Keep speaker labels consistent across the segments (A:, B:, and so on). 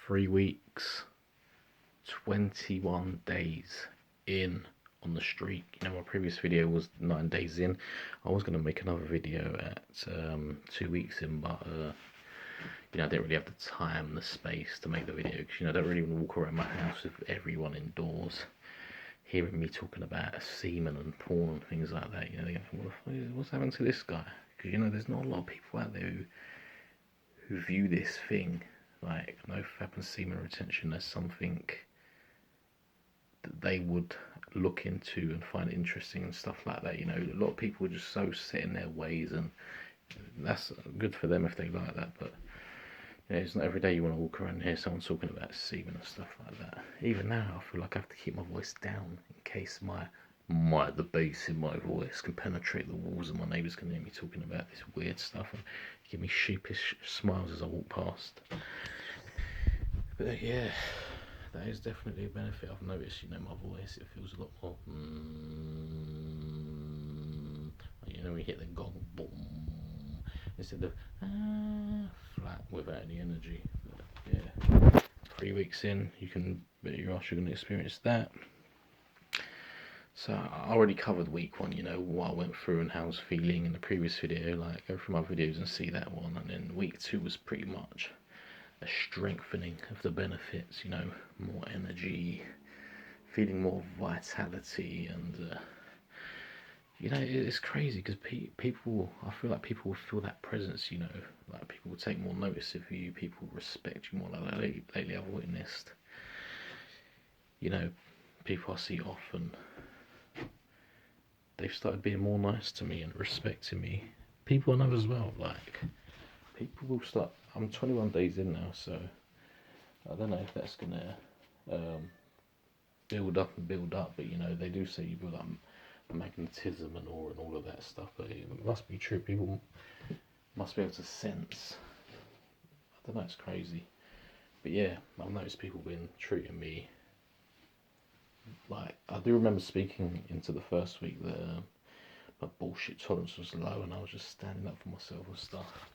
A: 3 weeks, 21 days in on the streak. You know, my previous video was 9 days in. I was going to make another video at 2 weeks in, but you know, I didn't really have the time, the space to make the video, because, you know, I don't really want to walk around my house with everyone indoors hearing me talking about semen and porn and things like that. You know, they're going, what's happened to this guy? Because, you know, there's not a lot of people out there who view this thing, like no-fap and semen retention, as something that they would look into and find interesting and stuff like that. You know, a lot of people are just so set in their ways, and that's good for them if they like that, but you know, it's not every day you want to walk around and hear someone talking about semen and stuff like that. Even now, I feel like I have to keep my voice down in case the bass in my voice can penetrate the walls and my neighbours can hear me talking about this weird stuff and give me sheepish smiles as I walk past. But yeah, that is definitely a benefit I've noticed. You know, my voice, it feels a lot more you know, we hit the gong, boom, instead of flat without any energy. But yeah, 3 weeks in, you can bet your ass you're going to experience that. So I already covered week 1, you know, what I went through and how I was feeling in the previous video. Like, go through my videos and see that one. And then week 2 was pretty much a strengthening of the benefits, you know, more energy, feeling more vitality, and you know, it's crazy because people, I feel like people will feel that presence, you know, like people will take more notice of you, people will respect you more. Like lately I've witnessed, you know, people I see often, they've started being more nice to me and respecting me. People I know as well, like, people will start, I'm 21 days in now, so I don't know if that's gonna build up and build up, but you know, they do say you build up magnetism and aura and all of that stuff, but it must be true. People must be able to sense, I don't know, it's crazy. But yeah, I've noticed people been treating me like, I do remember speaking into the first week that my bullshit tolerance was low and I was just standing up for myself and stuff.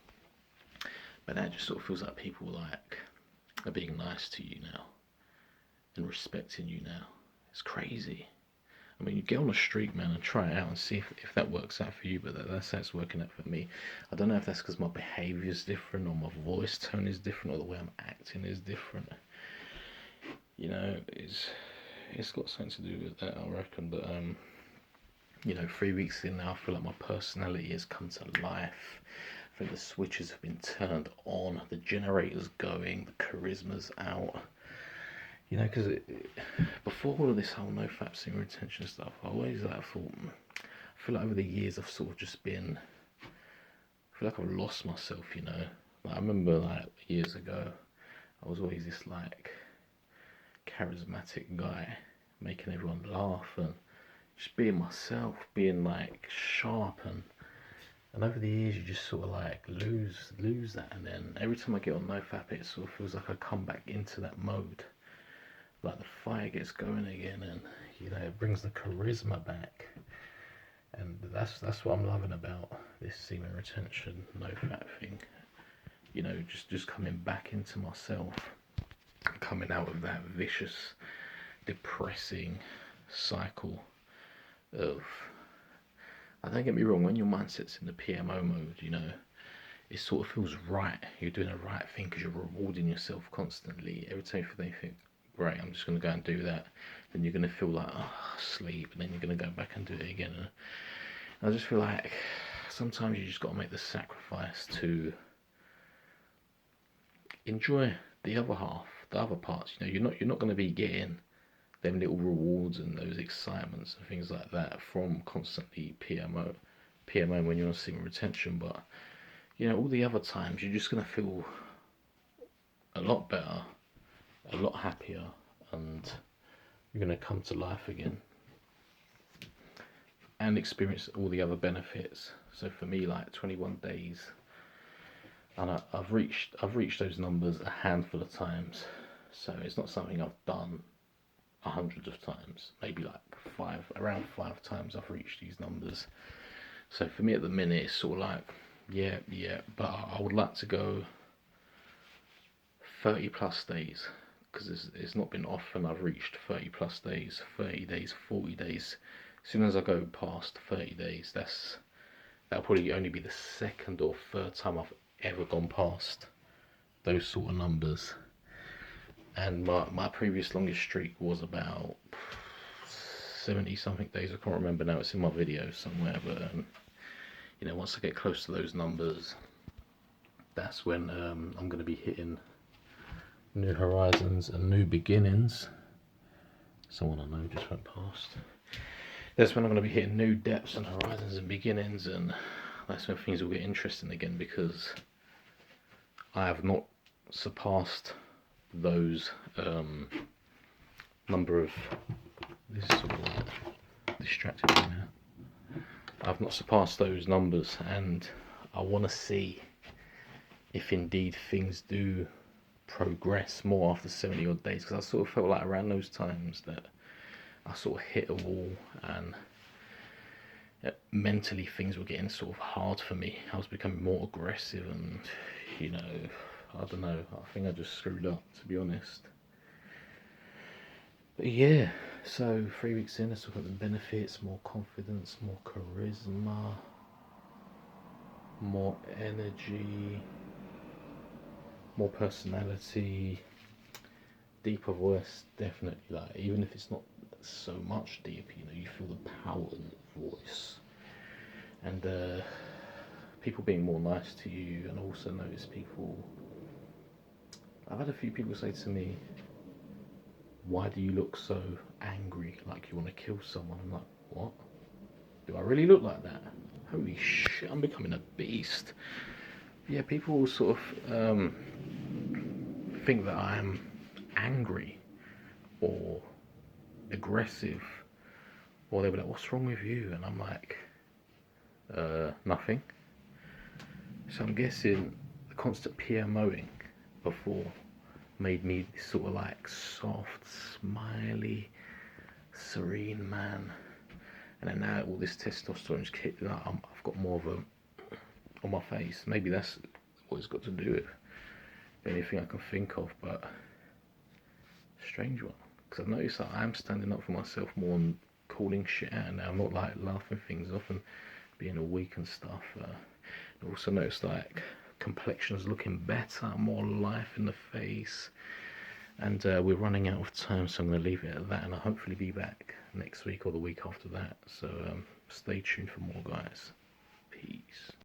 A: But that just sort of feels like people like are being nice to you now and respecting you now. It's crazy. I mean, you get on the street, man, and try it out and see if that works out for you, but that's how it's working out for me. I don't know if that's because my behaviour is different, or my voice tone is different, or the way I'm acting is different. You know, it's got something to do with that, I reckon. But you know, 3 weeks in now, I feel like my personality has come to life. I think the switches have been turned on, the generator's going, the charisma's out. You know, because before all of this whole no-fap semen retention stuff, I always I feel like over the years I've sort of just been, I feel like I've lost myself, you know. Like, I remember like years ago, I was always this like charismatic guy, making everyone laugh and just being myself, being like sharp, and over the years you just sort of like lose that, and then every time I get on no-fap it sort of feels like I come back into that mode. Like the fire gets going again, and you know, it brings the charisma back, and that's what I'm loving about this semen retention no-fap thing. You know, just coming back into myself, coming out of that vicious, depressing cycle of, don't get me wrong, when your mindset's in the PMO mode, you know, it sort of feels right. You're doing the right thing because you're rewarding yourself constantly. Every time you think, great, I'm just going to go and do that, then you're going to feel like, sleep, and then you're going to go back and do it again. And I just feel like sometimes you just got to make the sacrifice to enjoy the other half, the other parts. You know, you're not going to be getting them little rewards and those excitements and things like that from constantly PMO when you're on semen retention, but you know, all the other times you're just going to feel a lot better, a lot happier, and you're going to come to life again and experience all the other benefits. So for me, like 21 days, and I've reached those numbers a handful of times. So it's not something I've done hundreds of times, maybe like around 5 times I've reached these numbers. So for me at the minute, it's sort of like, yeah, but I would like to go 30 plus days, because it's not been often I've reached 30 plus days, 30 days, 40 days. As soon as I go past 30 days, that'll probably only be the second or third time I've ever gone past those sort of numbers. And my previous longest streak was about 70 something days. I can't remember now, it's in my video somewhere, but you know, once I get close to those numbers, that's when I'm going to be hitting new horizons and new beginnings. Someone I know just went past. That's when I'm going to be hitting new depths and horizons and beginnings, and that's when things will get interesting again, because I have not surpassed those number of, this is sort of like distracted me now. I've not surpassed those numbers, and I want to see if indeed things do progress more after 70 odd days, because I sort of felt like around those times that I sort of hit a wall, and mentally things were getting sort of hard for me. I was becoming more aggressive, and you know, I don't know, I think I just screwed up, to be honest. But yeah, so 3 weeks in, let's look at the benefits: more confidence, more charisma, more energy, more personality, deeper voice, definitely. Like, even if it's not so much deep, you know, you feel the power in the voice, and people being more nice to you. And also notice people, I've had a few people say to me, why do you look so angry, like you want to kill someone? I'm like, what? Do I really look like that? Holy shit, I'm becoming a beast. Yeah, people sort of think that I am angry or aggressive, or they'll be like, what's wrong with you? And I'm like, nothing. So I'm guessing the constant PMOing before made me this sort of like soft, smiley, serene man. And then now all this testosterone's kicked in, I've got more of a on my face. Maybe that's what it's got to do with anything I can think of, but strange one. Because I've noticed that I'm standing up for myself more and calling shit out now. I'm not like laughing things off and being all weak and stuff. I also noticed like complexion's looking better, more life in the face. And we're running out of time, so I'm going to leave it at that, and I'll hopefully be back next week or the week after that. So stay tuned for more, guys. Peace.